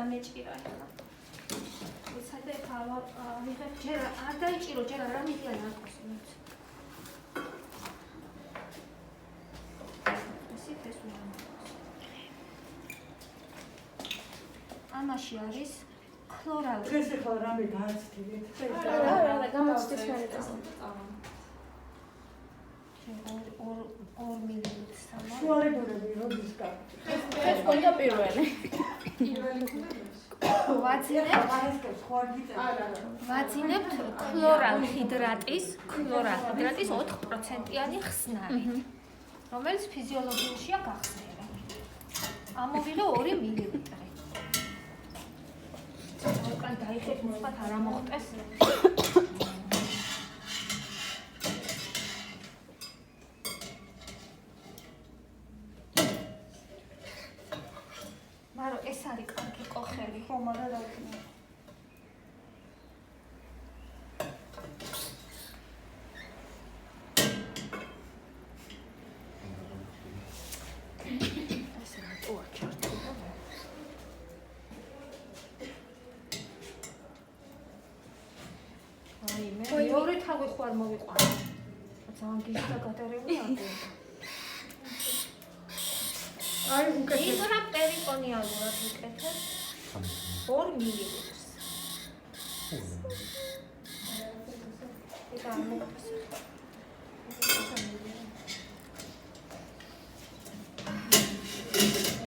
დამეჭირა ახლა. ვიცადე ხავა ვიღებ ჯერ არ დაიჭირო ჯერ არ ამიტია ნაკოსმეთ. ესეთ ეს უნდა. ამაში არის ქლორალი. ეს ახლა რამე გააცდებით? არა, გამოცდის გარეთ. 2 მილილიტრი სამა. შუალებურები როდის გაქვთ? ეს კონდა პირველი. ვაძინებთ ქლორალ ჰიდრატის 4%-იანი ხსნარით, რომელიც ფიზიოლოგიაშია გახსნილი. ამოვიღე 2 მილილიტრი. უკან დაიხეთ მოსვათ არ ამოხტეს. მარო ეს არის კარგი კოხელი. ხო, მაგრამ რა ვქნა. ესე რატოა ჩართული? აი მე მეორე თავი ხო არ მოვიყვანა. ძალიან გიშდა გადარეული არ გქონდა. აი უკეთეს. იგრა პერიტონიალურად ვიკეთებ 2 მილilitrს. ეს არ მოგწესა.